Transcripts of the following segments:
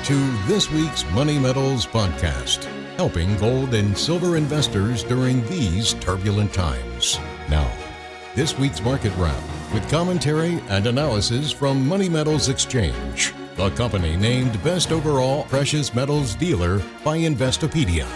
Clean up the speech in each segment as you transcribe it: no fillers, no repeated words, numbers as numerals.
to this week's Money Metals podcast, helping gold and silver investors during these turbulent times. Now, this week's market wrap with commentary and analysis from Money Metals Exchange, the company named Best Overall Precious Metals Dealer by Investopedia.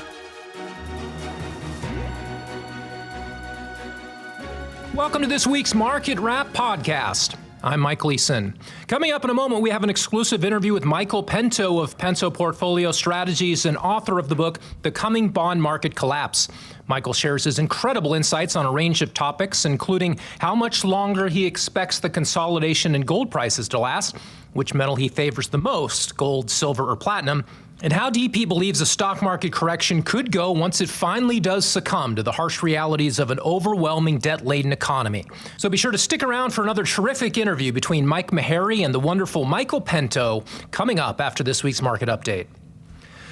Welcome to this week's Market Wrap podcast. I'm Mike Leeson. Coming up in a moment, we have an exclusive interview with Michael Pento of Pento Portfolio Strategies and author of the book, The Coming Bond Market Collapse. Michael shares his incredible insights on a range of topics, including how much longer he expects the consolidation in gold prices to last, which metal he favors the most, gold, silver, or platinum, and how deep he believes a stock market correction could go once it finally does succumb to the harsh realities of an overwhelming debt-laden economy. So be sure to stick around for another terrific interview between Mike Maharrey and the wonderful Michael Pento coming up after this week's market update.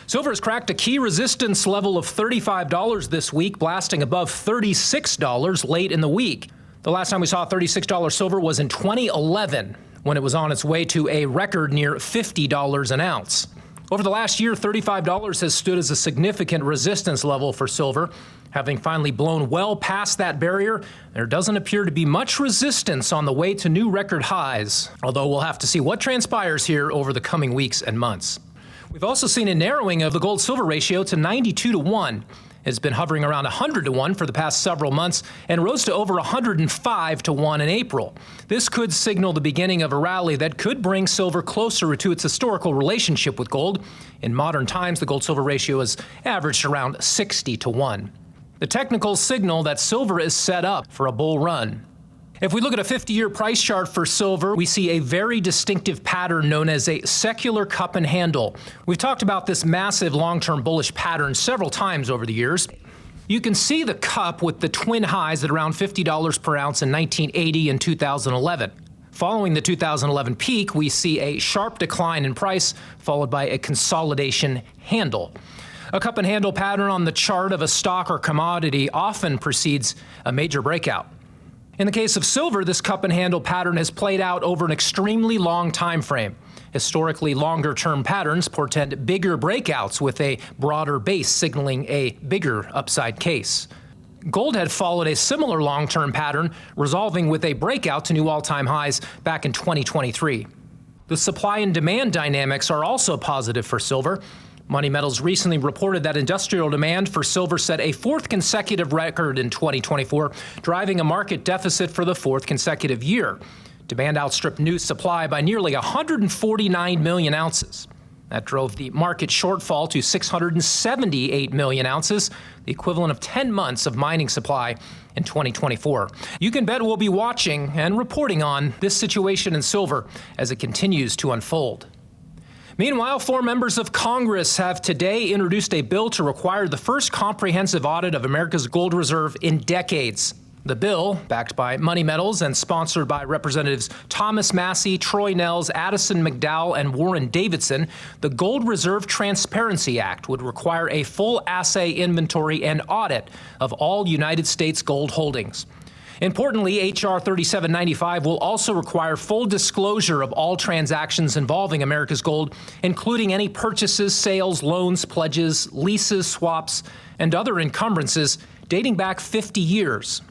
Silver has cracked a key resistance level of $35 this week, blasting above $36 late in the week. The last time we saw $36 silver was in 2011, when it was on its way to a record near $50 an ounce. Over the last year, $35 has stood as a significant resistance level for silver. Having finally blown well past that barrier, there doesn't appear to be much resistance on the way to new record highs, although we'll have to see what transpires here over the coming weeks and months. We've also seen a narrowing of the gold-silver ratio to 92-1. It's been hovering around 100-1 for the past several months and rose to over 105-1 in April. This could signal the beginning of a rally that could bring silver closer to its historical relationship with gold. In modern times, the gold-silver ratio has averaged around 60-1. The technicals signal that silver is set up for a bull run. If we look at a 50-year price chart for silver, we see a very distinctive pattern known as a secular cup and handle. We've talked about this massive long-term bullish pattern several times over the years. You can see the cup with the twin highs at around $50 per ounce in 1980 and 2011. Following the 2011 peak, we see a sharp decline in price, followed by a consolidation handle. A cup and handle pattern on the chart of a stock or commodity often precedes a major breakout. In the case of silver, this cup and handle pattern has played out over an extremely long time frame. Historically, longer-term patterns portend bigger breakouts with a broader base signaling a bigger upside case. Gold had followed a similar long-term pattern, resolving with a breakout to new all-time highs back in 2023. The supply and demand dynamics are also positive for silver. Money Metals recently reported that industrial demand for silver set a fourth consecutive record in 2024, driving a market deficit for the fourth consecutive year. Demand outstripped new supply by nearly 149 million ounces. That drove the market shortfall to 678 million ounces, the equivalent of 10 months of mining supply in 2024. You can bet we'll be watching and reporting on this situation in silver as it continues to unfold. Meanwhile, 4 members of Congress have today introduced a bill to require the first comprehensive audit of America's gold reserve in decades. The bill, backed by Money Metals and sponsored by Representatives Thomas Massie, Troy Nehls, Addison McDowell, and Warren Davidson, the Gold Reserve Transparency Act would require a full assay inventory and audit of all United States gold holdings. Importantly, H.R. 3795 will also require full disclosure of all transactions involving America's gold, including any purchases, sales, loans, pledges, leases, swaps, and other encumbrances dating back 50 years.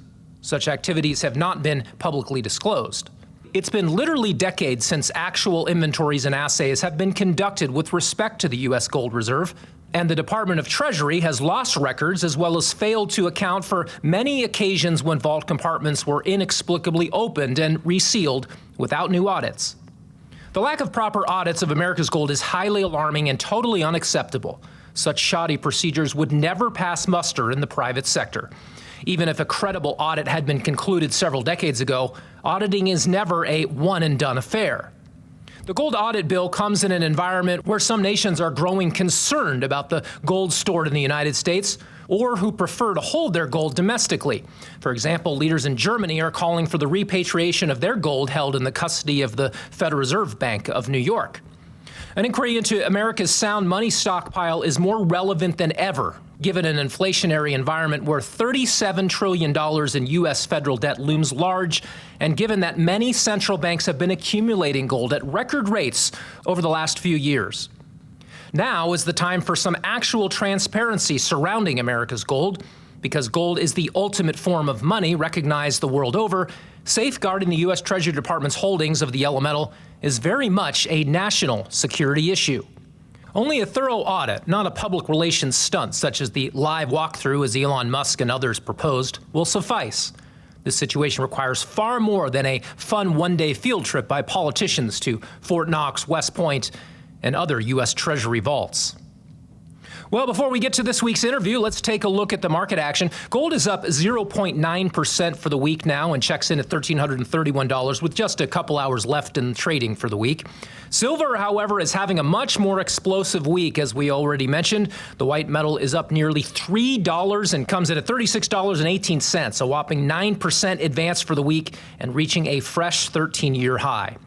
Such activities have not been publicly disclosed. It's been literally decades since actual inventories and assays have been conducted with respect to the U.S. gold reserve, and the Department of Treasury has lost records as well as failed to account for many occasions when vault compartments were inexplicably opened and resealed without new audits. The lack of proper audits of America's gold is highly alarming and totally unacceptable. Such shoddy procedures would never pass muster in the private sector. Even if a credible audit had been concluded several decades ago, auditing is never a one-and-done affair. The gold audit bill comes in an environment where some nations are growing concerned about the gold stored in the United States or who prefer to hold their gold domestically. For example, leaders in Germany are calling for the repatriation of their gold held in the custody of the Federal Reserve Bank of New York. An inquiry into America's sound money stockpile is more relevant than ever, given an inflationary environment where $37 trillion in U.S. federal debt looms large, and given that many central banks have been accumulating gold at record rates over the last few years. Now is the time for some actual transparency surrounding America's gold. Because gold is the ultimate form of money recognized the world over, safeguarding the U.S. Treasury Department's holdings of the yellow metal is very much a national security issue. Only a thorough audit, not a public relations stunt such as the live walkthrough as Elon Musk and others proposed, will suffice. This situation requires far more than a fun one-day field trip by politicians to Fort Knox, West Point, and other U.S. Treasury vaults. Well, before we get to this week's interview, let's take a look at the market action. Gold is up 0.9% for the week now and checks in at $1,331 with just a couple hours left in trading for the week. Silver, however, is having a much more explosive week, as we already mentioned. The white metal is up nearly $3 and comes in at $36.18, a whopping 9% advance for the week and reaching a fresh 13-year high.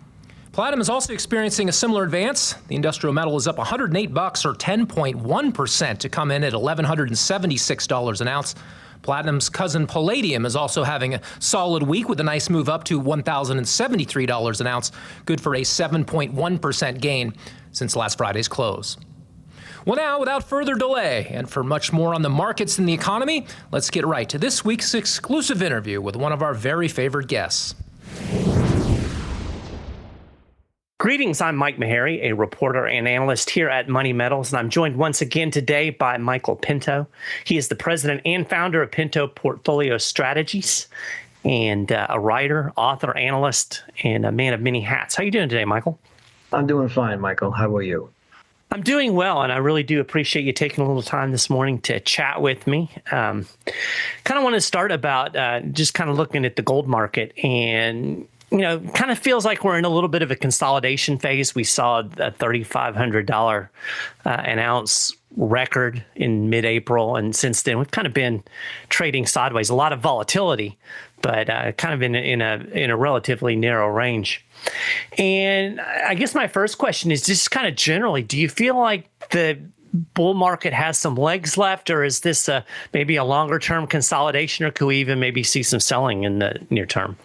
Platinum is also experiencing a similar advance. The industrial metal is up $108 or 10.1% to come in at $1,176 an ounce. Platinum's cousin palladium is also having a solid week with a nice move up to $1,073 an ounce, good for a 7.1% gain since last Friday's close. Well, now, without further delay, and for much more on the markets and the economy, let's get right to this week's exclusive interview with one of our very favorite guests. Greetings, I'm Mike Meharry, a reporter and analyst here at Money Metals, and I'm joined once again today by Michael Pento. He is the president and founder of Pento Portfolio Strategies and a writer, author, analyst, and a man of many hats. How are you doing today, Michael? I'm doing fine, Michael. How are you? I'm doing well, and I really do appreciate you taking a little time this morning to chat with me. Kind of want to start about just kind of looking at the gold market and kind of feels like we're in a little bit of a consolidation phase. We saw a $3,500 an ounce record in mid-April, and since then we've kind of been trading sideways. A lot of volatility, but kind of in a relatively narrow range. And I guess my first question is just kind of generally, do you feel like the bull market has some legs left, or is this maybe a longer-term consolidation, or could we even maybe see some selling in the near term?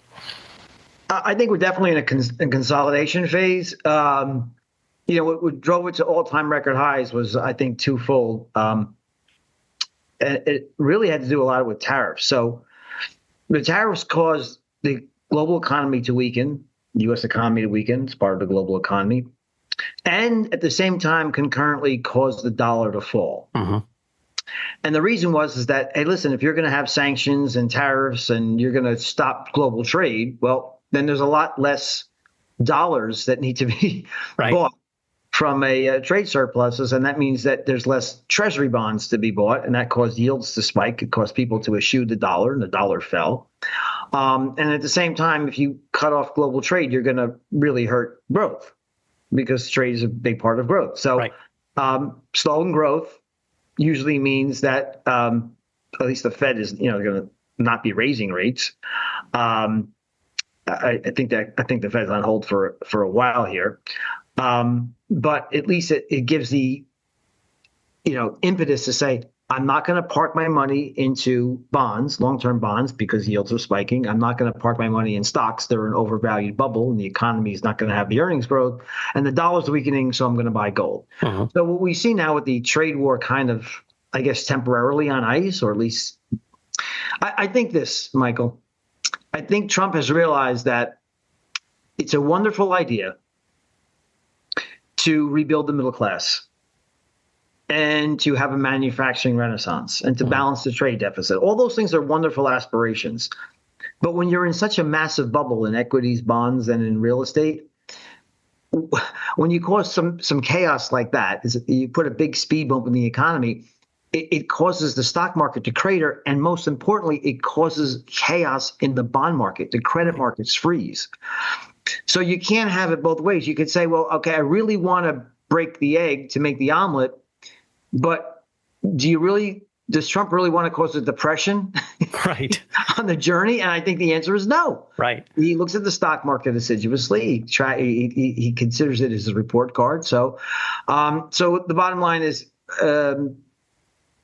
I think we're definitely in a consolidation phase. What drove it to all-time record highs was, I think, twofold. And it really had to do a lot with tariffs. So the tariffs caused the global economy to weaken, the U.S. economy to weaken. It's part of the global economy. And at the same time, concurrently caused the dollar to fall. Mm-hmm. And the reason is that, hey, listen, if you're going to have sanctions and tariffs and you're going to stop global trade, well, then there's a lot less dollars that need to be bought from a trade surpluses. And that means that there's less treasury bonds to be bought. And that caused yields to spike. It caused people to eschew the dollar, and the dollar fell. And at the same time, if you cut off global trade, you're going to really hurt growth, because trade is a big part of growth. So slowing growth usually means that at least the Fed is going to not be raising rates. I think the Fed's on hold for a while here, but at least it gives the impetus to say, I'm not going to park my money into bonds, long-term bonds, because yields are spiking. I'm not going to park my money in stocks. They're an overvalued bubble, and the economy is not going to have the earnings growth, and the dollar's weakening, so I'm going to buy gold. Uh-huh. So what we see now with the trade war kind of, I guess, temporarily on ice, or at least I think this, Michael. I think Trump has realized that it's a wonderful idea to rebuild the middle class and to have a manufacturing renaissance and to balance the trade deficit. All those things are wonderful aspirations. But when you're in such a massive bubble in equities, bonds, and in real estate, when you cause some chaos like that, you put a big speed bump in the economy, it causes the stock market to crater, and most importantly, it causes chaos in the bond market. The credit markets freeze. So you can't have it both ways. You could say, well, okay, I really want to break the egg to make the omelet, but does Trump really want to cause a depression on the journey? And I think the answer is no. Right. He looks at the stock market assiduously. He considers it as a report card. So the bottom line is,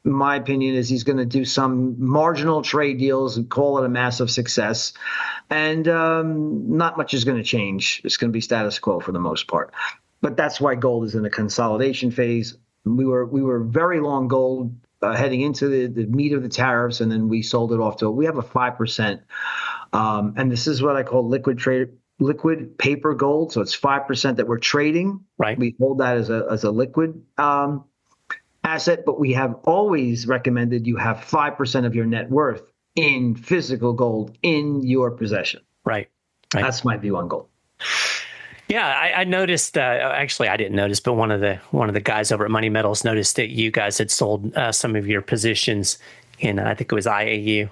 my opinion is, he's going to do some marginal trade deals and call it a massive success. And not much is going to change. It's going to be status quo for the most part. But that's why gold is in a consolidation phase. We were very long gold heading into the meat of the tariffs, and then we sold it off to. We have a 5%, and this is what I call liquid paper gold. So it's 5% that we're trading. Right. We hold that as a liquid asset, but we have always recommended you have 5% of your net worth in physical gold in your possession. Right. That's my view on gold. Yeah, I noticed. Actually, I didn't notice, but one of the guys over at Money Metals noticed that you guys had sold some of your positions in, I think it was IAU,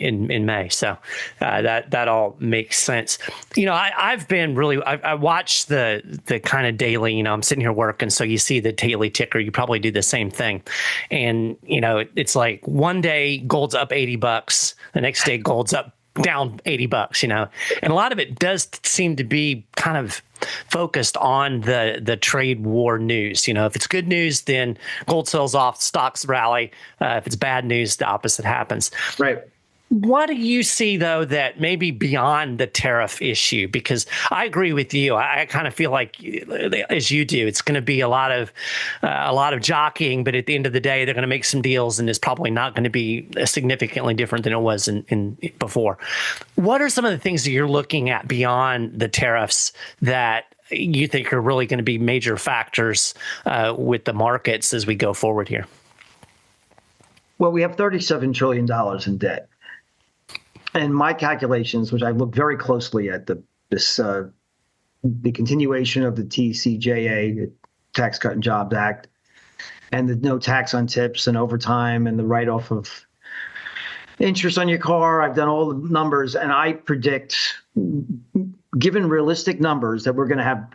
in May. So that all makes sense. I've been really. I watched the kind of daily. I'm sitting here working, so you see the daily ticker. You probably do the same thing, and it's like one day gold's up $80, the next day gold's up down $80, and a lot of it does seem to be kind of focused on the trade war news. If it's good news, then gold sells off, stocks rally. If it's bad news, the opposite happens. Right. What do you see, though, that maybe beyond the tariff issue? Because I agree with you. I kind of feel like, as you do, it's going to be a lot of jockeying. But at the end of the day, they're going to make some deals, and it's probably not going to be significantly different than it was in before. What are some of the things that you're looking at beyond the tariffs that you think are really going to be major factors with the markets as we go forward here? Well, we have $37 trillion in debt. And my calculations, which I look very closely at, the continuation of the TCJA, the Tax Cut and Jobs Act, and the no tax on tips and overtime and the write-off of interest on your car. I've done all the numbers, and I predict, given realistic numbers, that we're going to have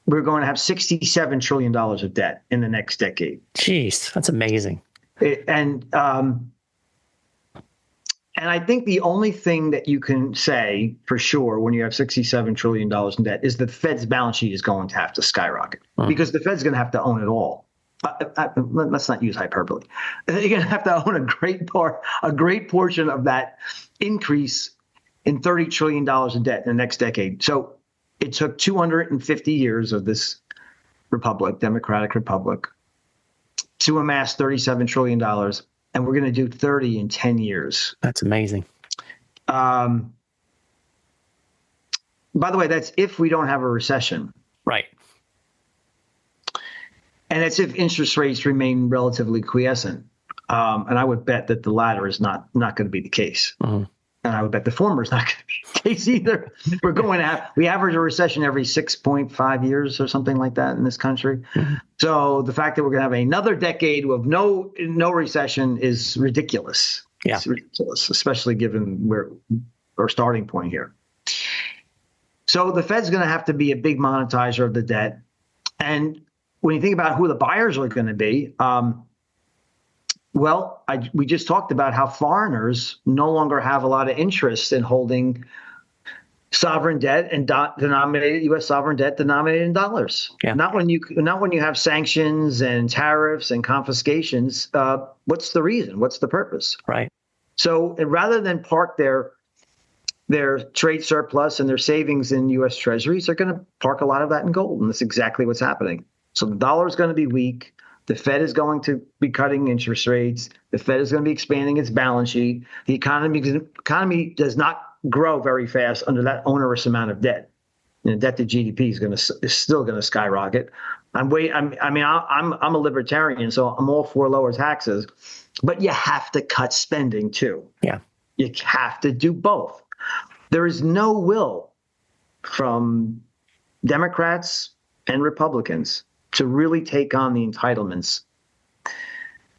$67 trillion of debt in the next decade. Jeez, that's amazing. And I think the only thing that you can say for sure when you have $67 trillion in debt is the Fed's balance sheet is going to have to skyrocket because the Fed's going to have to own it all. Let's not use hyperbole. You're going to have to own a great portion of that increase in $30 trillion in debt in the next decade. So it took 250 years of this Democratic Republic, to amass $37 trillion. And we're going to do 30 in 10 years. That's amazing. By the way, that's if we don't have a recession. Right. And that's if interest rates remain relatively quiescent. And I would bet that the latter is not going to be the case. Mm-hmm. And I would bet the former is not going to be the case either. We average a recession every 6.5 years or something like that in this country. Mm-hmm. So the fact that we're going to have another decade of no recession is ridiculous. Yeah. It's ridiculous, especially given where our starting point here. So the Fed's going to have to be a big monetizer of the debt. And when you think about who the buyers are going to be, we just talked about how foreigners no longer have a lot of interest in holding sovereign debt and U.S. sovereign debt denominated in dollars. Yeah. Not when you have sanctions and tariffs and confiscations. What's the reason? What's the purpose? Right. So rather than park their trade surplus and their savings in U.S. Treasuries, they're going to park a lot of that in gold, and that's exactly what's happening. So the dollar is going to be weak. The Fed is going to be cutting interest rates. The Fed is going to be expanding its balance sheet. The economy does not grow very fast under that onerous amount of debt. Debt to GDP is still going to skyrocket. I'm a libertarian, so I'm all for lower taxes, but you have to cut spending too. Yeah, you have to do both. There is no will from Democrats and Republicans to really take on the entitlements.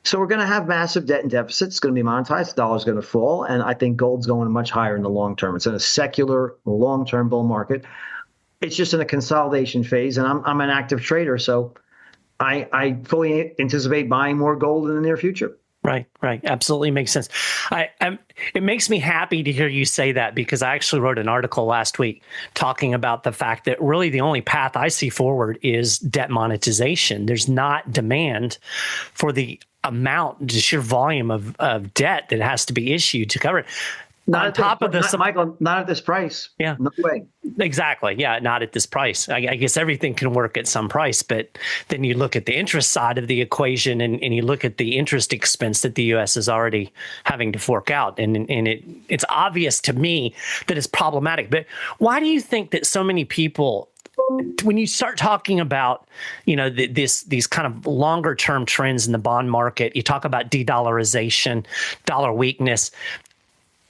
So we're going to have massive debt and deficits. It's going to be monetized. The dollar's going to fall. And I think gold's going much higher in the long term. It's in a secular long-term bull market. It's just in a consolidation phase. And I'm an active trader. So I fully anticipate buying more gold in the near future. Right. Absolutely makes sense. It makes me happy to hear you say that, because I actually wrote an article last week talking about the fact that really the only path I see forward is debt monetization. There's not demand for the amount, the sheer volume of debt that has to be issued to cover it. on top of the Michael, not at this price. Yeah, no way. Exactly. Yeah, not at this price. I guess everything can work at some price, but then you look at the interest side of the equation, and you look at the interest expense that the U.S. is already having to fork out, and it's obvious to me that it's problematic. But why do you think that so many people, when you start talking about, these kind of longer term trends in the bond market, you talk about de-dollarization, dollar weakness.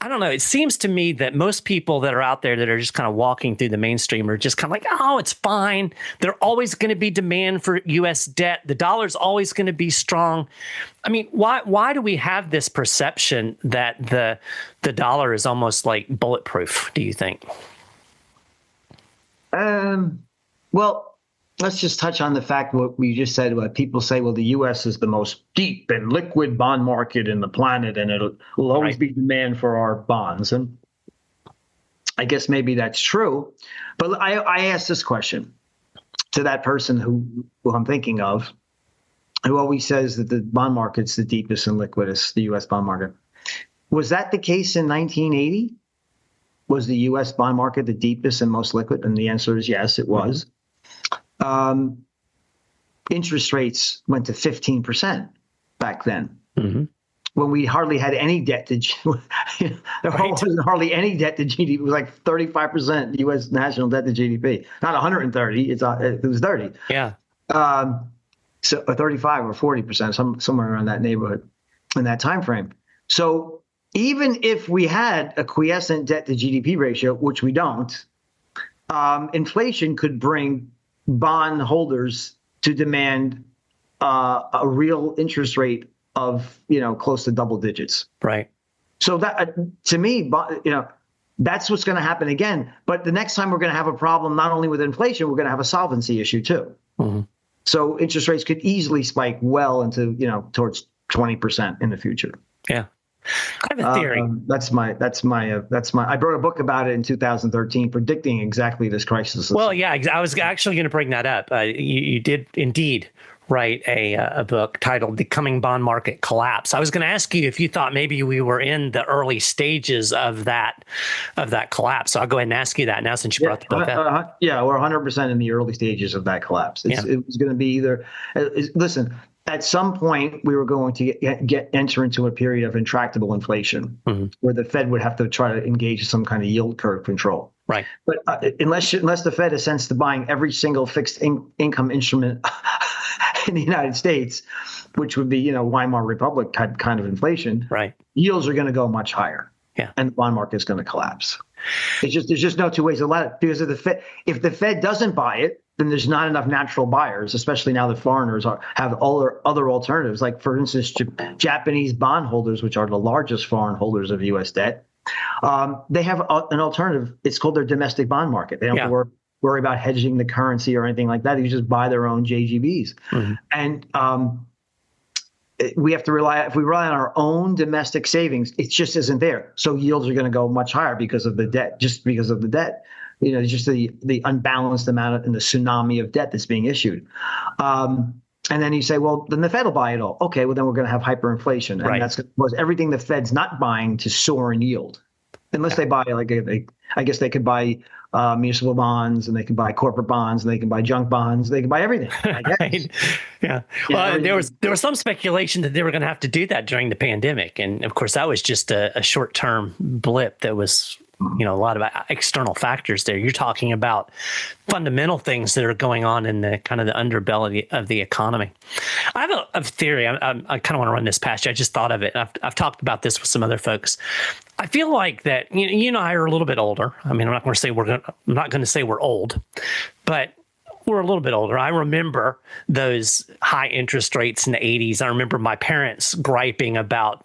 I don't know. It seems to me that most people that are out there that are just kind of walking through the mainstream are just kind of like, oh, it's fine. There's always going to be demand for U.S. debt. The dollar's always going to be strong. I mean, why do we have this perception that the dollar is almost like bulletproof, do you think? Well, let's just touch on the fact what we just said. What people say, well, the U.S. is the most deep and liquid bond market in the planet, and will always be demand for our bonds. And I guess maybe that's true. But I asked this question to that person who I'm thinking of, who always says that the bond market's the deepest and liquidest, the U.S. bond market. Was that the case in 1980? Was the U.S. bond market the deepest and most liquid? And the answer is yes, it was. Interest rates went to 15% back then, when we hardly had any debt to there wasn't hardly any debt to GDP. It was like 35% U.S. national debt to GDP, not 130. It was 30. Yeah. So 35 or 40%, somewhere around that neighborhood in that time frame. So even if we had a quiescent debt to GDP ratio, which we don't, inflation could bring bond holders to demand a real interest rate of, close to double digits. Right. So that, to me, that's what's going to happen again. But the next time we're going to have a problem, not only with inflation, we're going to have a solvency issue too. So interest rates could easily spike well into, towards 20% in the future. Yeah. I have a theory. I wrote a book about it in 2013, predicting exactly this crisis. Well, yeah, I was actually going to bring that up. You did indeed write a book titled "The Coming Bond Market Collapse." I was going to ask you if you thought maybe we were in the early stages of that collapse. So I'll go ahead and ask you that now, since you brought the book up. Yeah, we're 100% in the early stages of that collapse. It was going to be either. Listen. At some point, we were going to enter into a period of intractable inflation, where the Fed would have to try to engage in some kind of yield curve control. Right. But unless the Fed assents to buying every single fixed income instrument in the United States, which would be Weimar Republic type kind of inflation, right, yields are going to go much higher. Yeah. And the bond market is going to collapse. There's just no two ways about it, because if the Fed doesn't buy it, then there's not enough natural buyers, especially now that foreigners have all their other alternatives. Like, for instance, Japanese bondholders, which are the largest foreign holders of U.S. debt, they have an alternative. It's called their domestic bond market. They don't have to worry about hedging the currency or anything like that. You just buy their own JGBs. And we have to if we rely on our own domestic savings, it just isn't there. So yields are going to go much higher because of the debt, just because of the debt. Just the unbalanced amount and the tsunami of debt that's being issued. And then you say, well, then the Fed will buy it all. Okay, well, then we're going to have hyperinflation. And that's going to cause everything the Fed's not buying to soar in yield. Unless they buy, I guess they could buy municipal bonds, and they can buy corporate bonds, and they can buy junk bonds. They can buy everything. I guess. Right. Yeah. Well, there was some speculation that they were going to have to do that during the pandemic. And of course, that was just a short-term blip that was, a lot of external factors there. You're talking about fundamental things that are going on in the kind of the underbelly of the economy. I have a theory. I kind of want to run this past you. I just thought of it. I've talked about this with some other folks. I feel like that you and I are a little bit older. I mean, I'm not going to say we're old, but we're a little bit older. I remember those high interest rates in the 80s. I remember my parents griping about,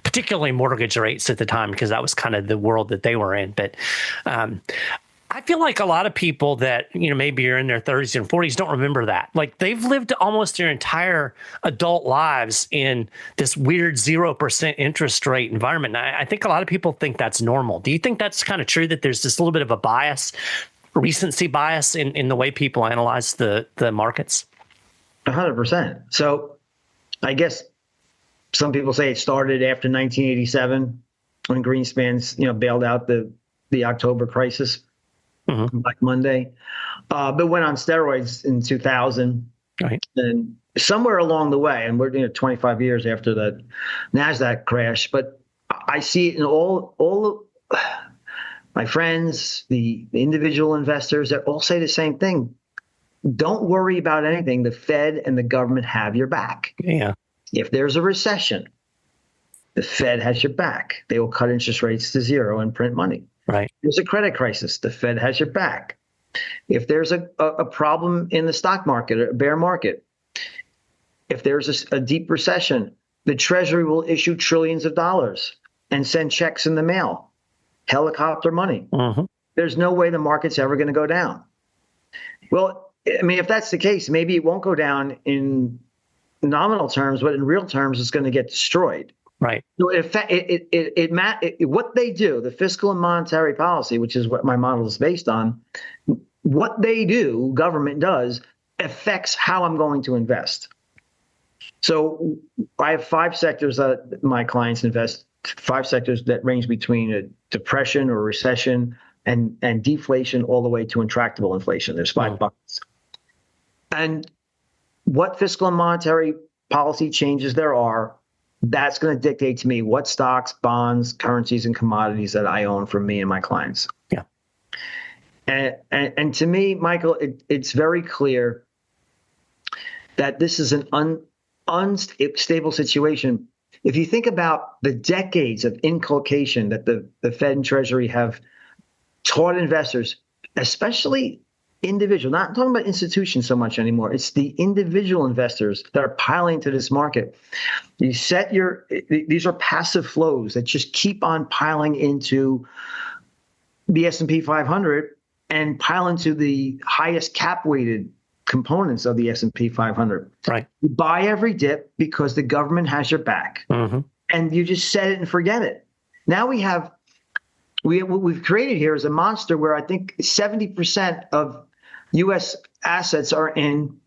particularly mortgage rates at the time, because that was kind of the world that they were in. But I feel like a lot of people that, maybe are in their 30s and 40s don't remember that. Like, they've lived almost their entire adult lives in this weird 0% interest rate environment. And I think a lot of people think that's normal. Do you think that's kind of true, that there's this little bit of a bias, recency bias in the way people analyze the markets? 100%. So I guess some people say it started after 1987. when Greenspan's, bailed out the October crisis, Black Monday, but went on steroids in 2000. Right. And somewhere along the way, and we're 25 years after the NASDAQ crash, but I see it in all of my friends, the individual investors, that all say the same thing. Don't worry about anything. The Fed and the government have your back. Yeah. If there's a recession, the Fed has your back. They will cut interest rates to zero and print money. Right. If there's a credit crisis, the Fed has your back. If there's a problem in the stock market, a bear market, if there's a deep recession, the Treasury will issue trillions of dollars and send checks in the mail, helicopter money. There's no way the market's ever going to go down. Well, I mean, if that's the case, maybe it won't go down in nominal terms, but in real terms, it's going to get destroyed. Right. So what they do, the fiscal and monetary policy, which is what my model is based on, what they do, government does, affects how I'm going to invest. So I have 5 sectors that my clients invest, 5 sectors that range between a depression or recession and deflation all the way to intractable inflation. There's 5 buckets. And what fiscal and monetary policy changes there are, that's going to dictate to me what stocks, bonds, currencies, and commodities that I own for me and my clients. Yeah. And to me, Michael, it's very clear that this is an unstable situation. If you think about the decades of inculcation that the Fed and Treasury have taught investors, especially individual, not talking about institutions so much anymore. It's the individual investors that are piling into this market. You set these are passive flows that just keep on piling into the S&P 500 and pile into the highest cap weighted components of the S&P 500. Right. You buy every dip because the government has your back, and you just set it and forget it. Now what we've created here is a monster where I think 70% of U.S. assets are in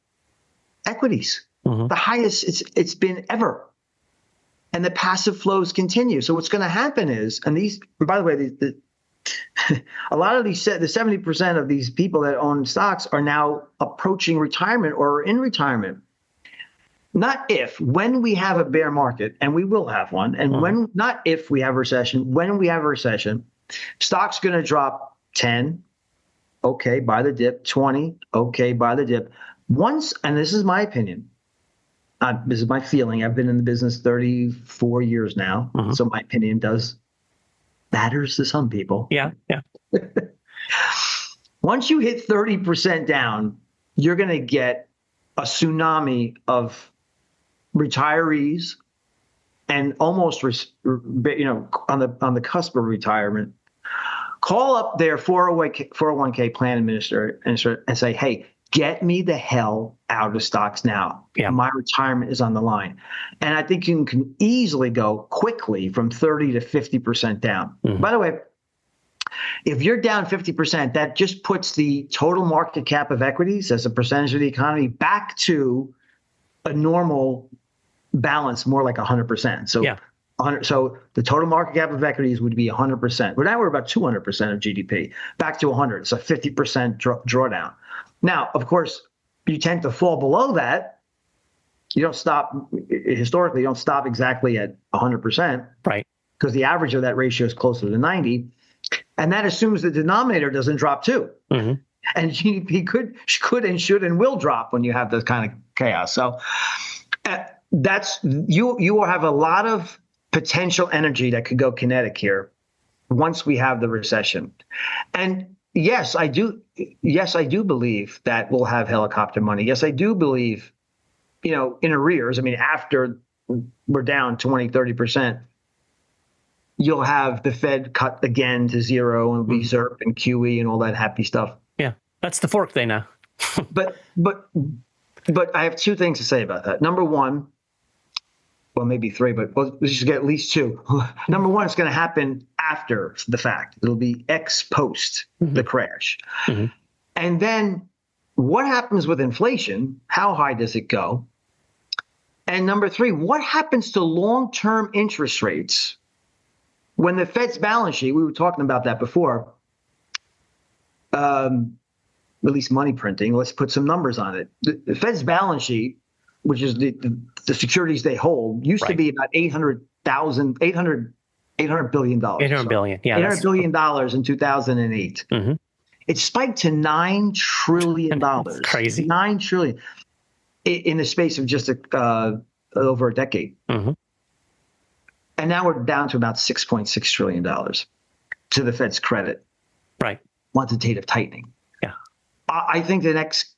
equities, the highest it's been ever. And the passive flows continue. So what's going to happen is, and by the way, a lot of the 70% of these people that own stocks are now approaching retirement or are in retirement. When we have a bear market, and we will have one, and not if we have a recession, when we have a recession, stock's going to drop 10. Okay, buy the dip. 20. Okay, buy the dip. Once, and this is my opinion. This is my feeling. I've been in the business 34 years now, so my opinion matters to some people. Yeah. Once you hit 30% down, you're going to get a tsunami of retirees and almost, on the cusp of retirement. Call up their 401k plan administrator and say, hey, get me the hell out of stocks now. Yeah. My retirement is on the line. And I think you can easily go quickly from 30 to 50% down. By the way, if you're down 50%, that just puts the total market cap of equities as a percentage of the economy back to a normal balance, more like 100%. So yeah. So the total market cap of equities would be 100%. But now we're about 200% of GDP, back to 100. So 50% drawdown. Now, of course, you tend to fall below that. You don't stop, historically, you don't stop exactly at 100%. Right. Because the average of that ratio is closer to 90. And that assumes the denominator doesn't drop too. And GDP could and should and will drop when you have this kind of chaos. So you will have a lot of potential energy that could go kinetic here once we have the recession. And yes, I do believe that we'll have helicopter money. Yes, I do believe, in arrears. I mean, after we're down 20, 30%, you'll have the Fed cut again to zero and be ZIRP and QE and all that happy stuff. Yeah, that's the fork they know. But I have 2 things to say about that. Number one, well, maybe 3, but let's just get at least 2. Number one, it's going to happen after the fact. It'll be ex post the crash. And then what happens with inflation? How high does it go? And number 3, what happens to long-term interest rates when the Fed's balance sheet, we were talking about that before, release money printing. Let's put some numbers on it. The Fed's balance sheet, which is the securities they hold, used to be about $800 billion. $800 billion. Yeah. $800 billion in 2008. Mm-hmm. It spiked to $9 trillion. Crazy. $9 trillion in the space of just over a decade. Mm-hmm. And now we're down to about $6.6 trillion to the Fed's credit. Right. Quantitative tightening. Yeah. I think the next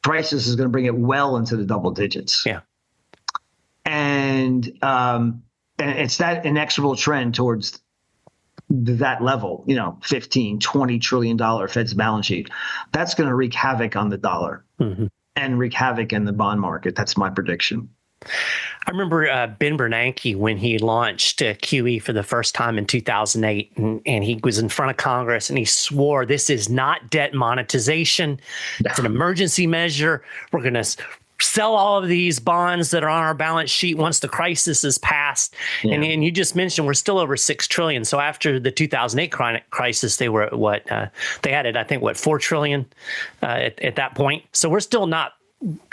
crisis is going to bring it well into the double digits. Yeah. And it's that inexorable trend towards that level, 15, $20 trillion Fed's balance sheet. That's going to wreak havoc on the dollar and wreak havoc in the bond market. That's my prediction. I remember Ben Bernanke when he launched QE for the first time in 2008, and he was in front of Congress and he swore this is not debt monetization. It's an emergency measure. We're going to sell all of these bonds that are on our balance sheet once the crisis is passed. Yeah. And you just mentioned we're still over $6 trillion. So after the 2008 crisis, they were at what? They had it, I think, $4 trillion at that point. So we're still not.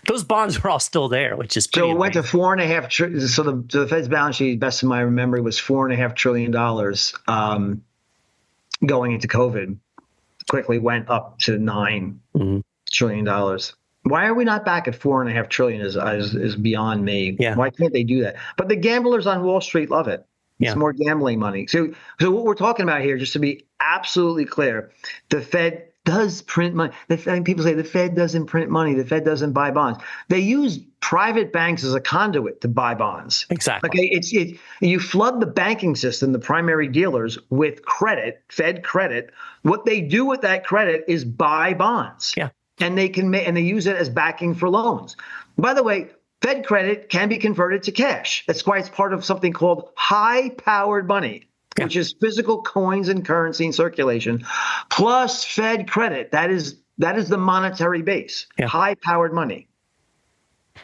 Those bonds are all still there, which is pretty. So it went to $4.5 trillion. So the Fed's balance sheet, best of my memory, was $4.5 trillion going into COVID. Quickly went up to $9 trillion. Why are we not back at $4.5 trillion? Is beyond me. Yeah. Why can't they do that? But the gamblers on Wall Street love it. It's more gambling money. So what we're talking about here, just to be absolutely clear, the Fed does print money. People say the Fed doesn't print money. The Fed doesn't buy bonds. They use private banks as a conduit to buy bonds. Exactly. Okay. You flood the banking system, the primary dealers, with credit, Fed credit. What they do with that credit is buy bonds. Yeah. And they use it as backing for loans. By the way, Fed credit can be converted to cash. That's why it's part of something called high-powered money, which is physical coins and currency in circulation, plus Fed credit. That is the monetary base, high-powered money.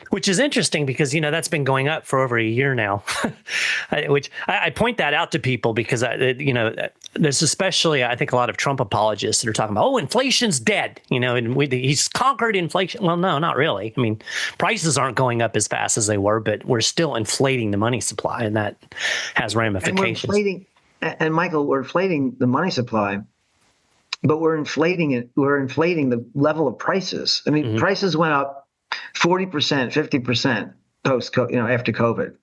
Which is interesting because, that's been going up for over a year now, which I point that out to people because, there's especially, I think, a lot of Trump apologists that are talking about, inflation's dead, and he's conquered inflation. Well, no, not really. I mean, prices aren't going up as fast as they were, but we're still inflating the money supply, and that has ramifications. And Michael, we're inflating the money supply, but we're inflating it. We're inflating the level of prices. I mean, prices went up 40%, 50% after COVID.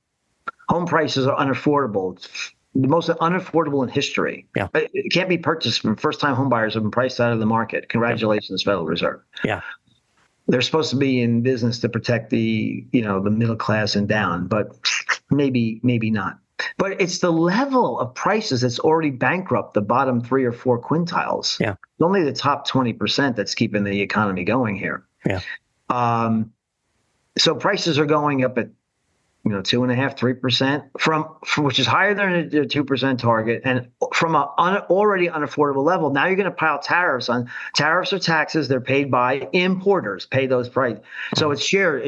Home prices are unaffordable. It's the most unaffordable in history. Yeah. It can't be purchased from first-time home buyers have been priced out of the market. Congratulations, Federal Reserve. Yeah. They're supposed to be in business to protect the middle class and down, but maybe not. But it's the level of prices that's already bankrupt the bottom 3 or 4 quintiles. Yeah. It's only the top 20% that's keeping the economy going here. Yeah. So prices are going up at 2.5%, 3% from which is higher than the 2% target, and from an already unaffordable level. Now you're going to pile tariffs on. Tariffs are taxes. They're paid by importers. Pay those prices. So it's shared.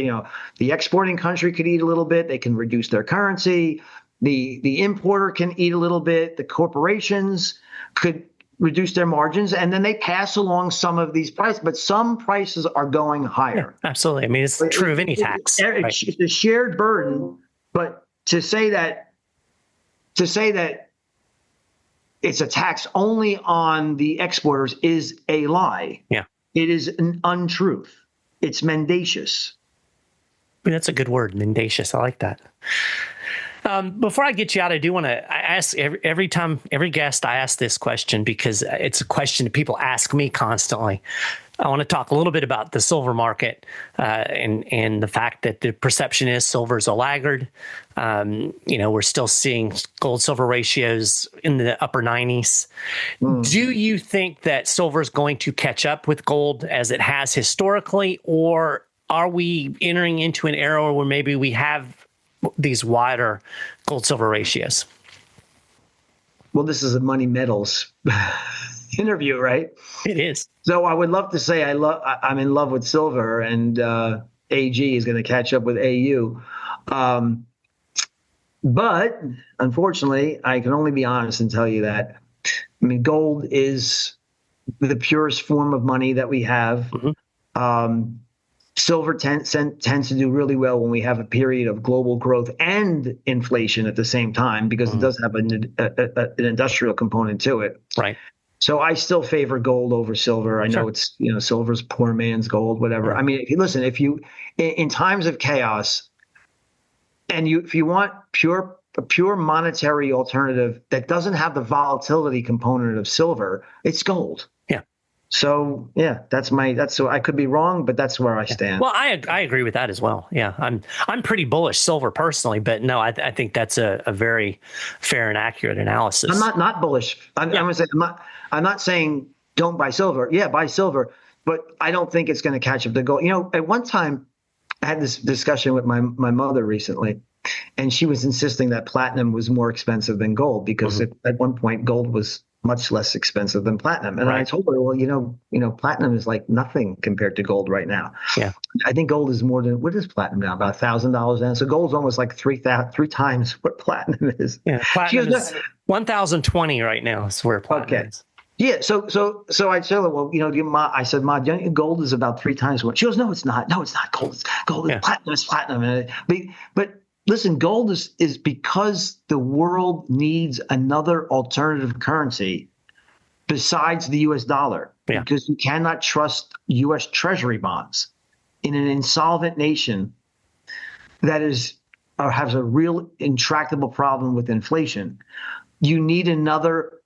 The exporting country could eat a little bit. They can reduce their currency. The importer can eat a little bit. The corporations could reduce their margins, and then they pass along some of these prices. But some prices are going higher. Yeah, absolutely. I mean, it's true of any tax. It's a shared burden, but to say that it's a tax only on the exporters is a lie. Yeah, it is an untruth. It's mendacious. That's a good word, mendacious. I like that. Before I get you out, I do want to ask every guest I ask this question because it's a question that people ask me constantly. I want to talk a little bit about the silver market and the fact that the perception is silver is a laggard. We're still seeing gold silver ratios in the upper 90s. Do you think that silver is going to catch up with gold as it has historically, or are we entering into an era where maybe we have these wider gold silver ratios? Well, this is a Money Metals interview, right? It is. So I would love to say I'm in love with silver, and AG is going to catch up with AU. But unfortunately, I can only be honest and tell you that, I mean, gold is the purest form of money that we have. Silver tends to do really well when we have a period of global growth and inflation at the same time, because it does have an industrial component to it. Right. So I still favor gold over silver. I know it's, silver's poor man's gold, whatever. I mean, listen, if you, in times of chaos, and if you want a pure monetary alternative that doesn't have the volatility component of silver, it's gold. Yeah. So so I could be wrong, but that's where I stand. Well, I agree with that as well. Yeah, I'm pretty bullish silver personally, but no, I think that's a very fair and accurate analysis. I'm not bullish. I'm gonna say I'm not saying don't buy silver. Yeah, buy silver, but I don't think it's going to catch up to gold. At one time, I had this discussion with my mother recently, and she was insisting that platinum was more expensive than gold because at one point gold was much less expensive than platinum. And I told her, well, platinum is like nothing compared to gold right now. Yeah, I think gold is more than, what is platinum now? About $1,000 now. So gold's almost like three times what platinum is. Yeah, platinum is 1,020 right now. Is where platinum is. Yeah, so I tell her, well, I said, Ma, gold is about 3 times what. She goes, no, it's not. No, it's not. Gold is platinum. It's platinum. But listen, gold is because the world needs another alternative currency besides the U.S. dollar. Yeah. Because you cannot trust U.S. Treasury bonds in an insolvent nation that has a real intractable problem with inflation. You need another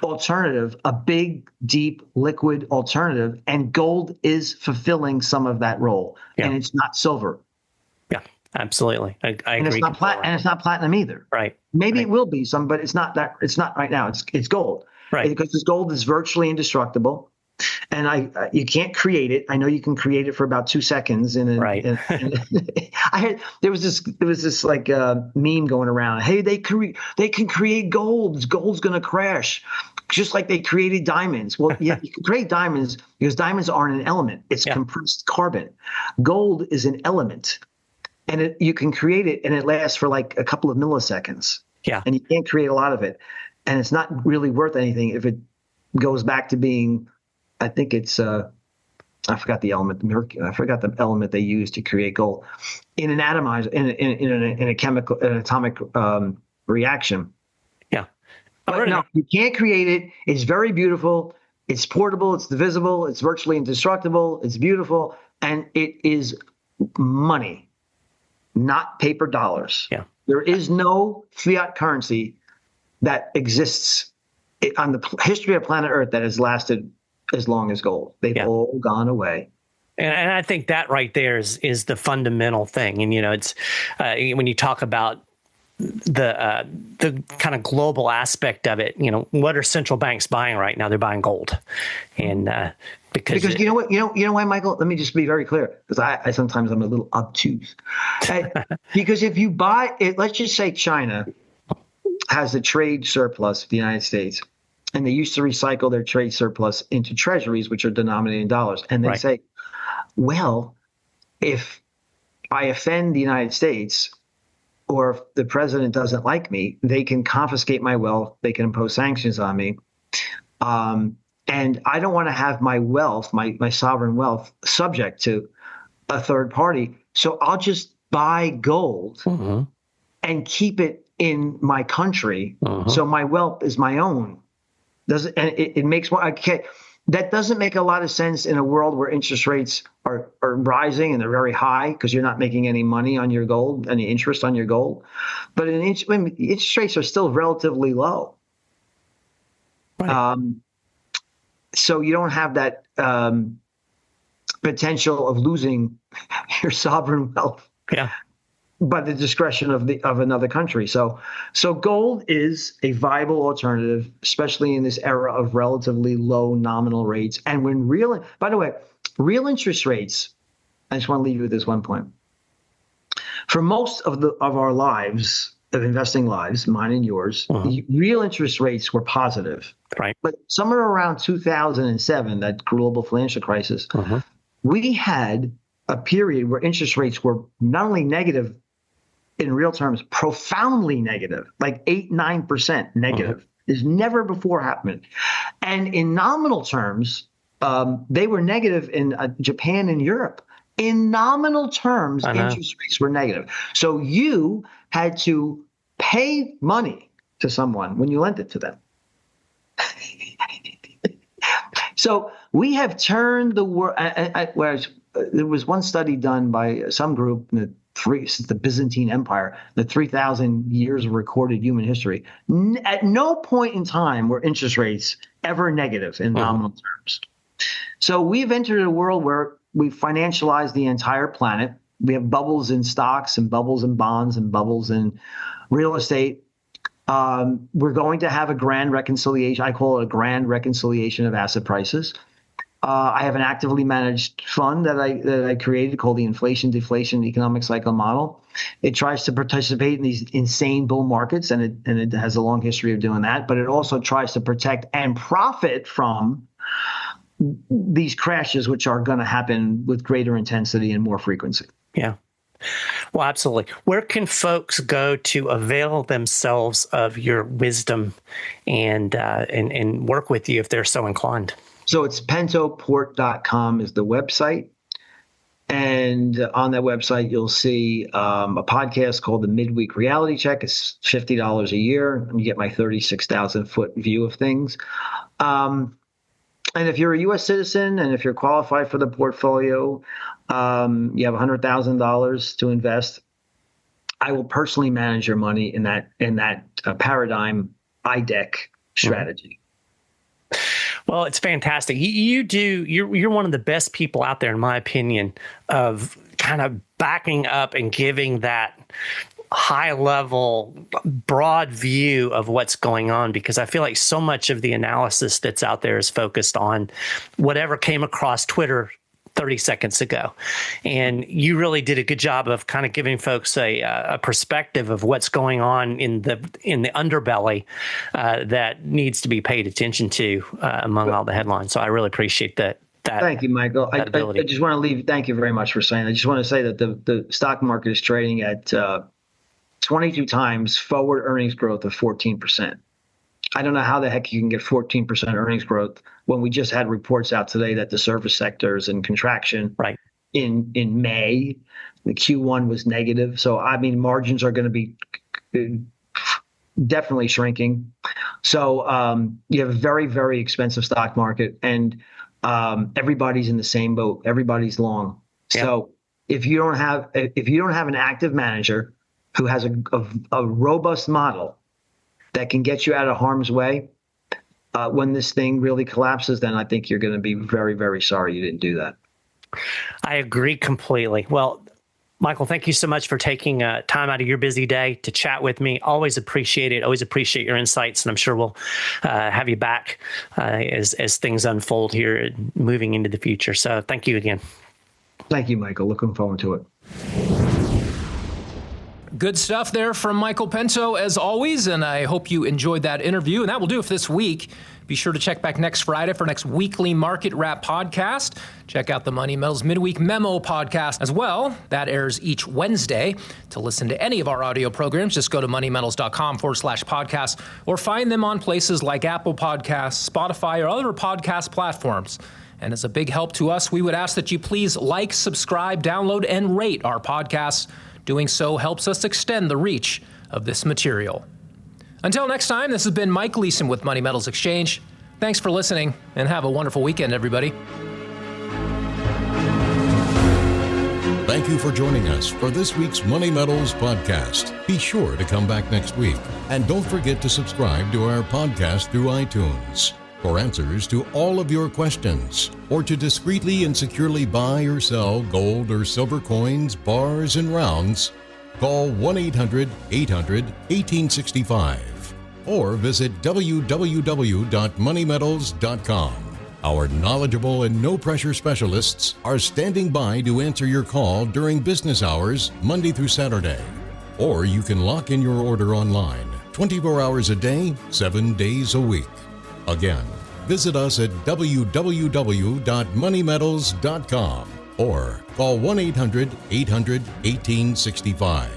alternative, a big, deep, liquid alternative, and gold is fulfilling some of that role. Yeah. And it's not silver. Yeah, absolutely. I agree. It's not platinum either. Right. Maybe it will be some, but it's not right now. It's gold. Right. Because this gold is virtually indestructible. And you can't create it. I know you can create it for about 2 seconds. There was this like meme going around. Hey, they can create gold. Gold's going to crash, just like they created diamonds. Well, yeah, you can create diamonds because diamonds aren't an element. It's compressed carbon. Gold is an element, and you can create it, and it lasts for like a couple of milliseconds. Yeah, and you can't create a lot of it, and it's not really worth anything if it goes back to being. I think it's I forgot the element. I forgot the element they used to create gold in an in a chemical, an atomic reaction. Yeah, but no, you can't create it. It's very beautiful. It's portable. It's divisible. It's virtually indestructible. It's beautiful, and it is money, not paper dollars. Yeah, there is no fiat currency that exists on the history of planet Earth that has lasted as long as gold. They've all gone away. And I think that right there is the fundamental thing. And, it's when you talk about the kind of global aspect of it, what are central banks buying right now? They're buying gold. And because you know why, Michael? Let me just be very clear, because I sometimes I'm a little obtuse. Because if you buy it, let's just say China has a trade surplus with the United States. And they used to recycle their trade surplus into treasuries, which are denominated in dollars. And they say, well, if I offend the United States or if the president doesn't like me, they can confiscate my wealth. They can impose sanctions on me. And I don't want to have my wealth, my sovereign wealth, subject to a third party. So I'll just buy gold and keep it in my country. So my wealth is my own. It makes more okay. That doesn't make a lot of sense in a world where interest rates are rising and they're very high because you're not making any money on your gold, any interest on your gold. But interest rates are still relatively low. Right. So you don't have that potential of losing your sovereign wealth. Yeah. By the discretion of another country. So gold is a viable alternative, especially in this era of relatively low nominal rates. And when by the way, real interest rates, I just want to leave you with this one point. For most of our lives, of investing lives, mine and yours, real interest rates were positive. Right. But somewhere around 2007, that global financial crisis, we had a period where interest rates were not only negative in real terms, profoundly negative, like 8-9% negative. Has never before happened. And in nominal terms, they were negative in Japan and Europe. In nominal terms, interest rates were negative. So you had to pay money to someone when you lent it to them. So we have turned the world. There was one study done by some group since the Byzantine Empire, the 3,000 years of recorded human history. At no point in time were interest rates ever negative in nominal terms. So we've entered a world where we've financialized the entire planet. We have bubbles in stocks and bubbles in bonds and bubbles in real estate. We're going to have a grand reconciliation. I call it a grand reconciliation of asset prices. I have an actively managed fund that I created called the Inflation Deflation Economic Cycle Model. It tries to participate in these insane bull markets, and it has a long history of doing that. But it also tries to protect and profit from these crashes, which are going to happen with greater intensity and more frequency. Yeah. Well, absolutely. Where can folks go to avail themselves of your wisdom and work with you if they're so inclined? So it's pentoport.com is the website. And on that website, you'll see a podcast called The Midweek Reality Check. It's $50 a year. And you get my 36,000-foot view of things. And if you're a U.S. citizen and if you're qualified for the portfolio, you have $100,000 to invest. I will personally manage your money in that paradigm IDEC strategy. Well, it's fantastic. You're one of the best people out there, in my opinion, of kind of backing up and giving that high level, broad view of what's going on, because I feel like so much of the analysis that's out there is focused on whatever came across Twitter 30 seconds ago. And you really did a good job of kind of giving folks a perspective of what's going on in the underbelly that needs to be paid attention to among all the headlines. So I really appreciate that. Thank you, Michael. I just want to leave. Thank you very much for saying that. I just want to say that the stock market is trading at 22 times forward earnings growth of 14%. I don't know how the heck you can get 14% earnings growth when we just had reports out today that the service sector is in contraction. Right. In May, the Q1 was negative. So, I mean, margins are going to be definitely shrinking. So you have a very, very expensive stock market, and everybody's in the same boat. Everybody's long. Yeah. So if you don't have an active manager who has a robust model that can get you out of harm's way, when this thing really collapses, then I think you're going to be very, very sorry you didn't do that. I agree completely. Well, Michael, thank you so much for taking time out of your busy day to chat with me. Always appreciate it. Always appreciate your insights, and I'm sure we'll have you back as things unfold here moving into the future. So thank you again. Thank you, Michael. Looking forward to it. Good stuff there from Michael Pento, as always, and I hope you enjoyed that interview. And that will do it for this week. Be sure to check back next Friday for next weekly Market Wrap podcast. Check out the Money Metals Midweek Memo podcast as well. That airs each Wednesday. To listen to any of our audio programs, just go to moneymetals.com/podcast or find them on places like Apple Podcasts, Spotify, or other podcast platforms. And as a big help to us, we would ask that you please like, subscribe, download, and rate our podcasts. Doing so helps us extend the reach of this material. Until next time, this has been Mike Leeson with Money Metals Exchange. Thanks for listening, and have a wonderful weekend, everybody. Thank you for joining us for this week's Money Metals podcast. Be sure to come back next week, and don't forget to subscribe to our podcast through iTunes. For answers to all of your questions, or to discreetly and securely buy or sell gold or silver coins, bars, and rounds, call 1-800-800-1865 or visit www.moneymetals.com. Our knowledgeable and no-pressure specialists are standing by to answer your call during business hours, Monday through Saturday. Or you can lock in your order online, 24 hours a day, 7 days a week. Again, visit us at www.moneymetals.com or call 1-800-800-1865.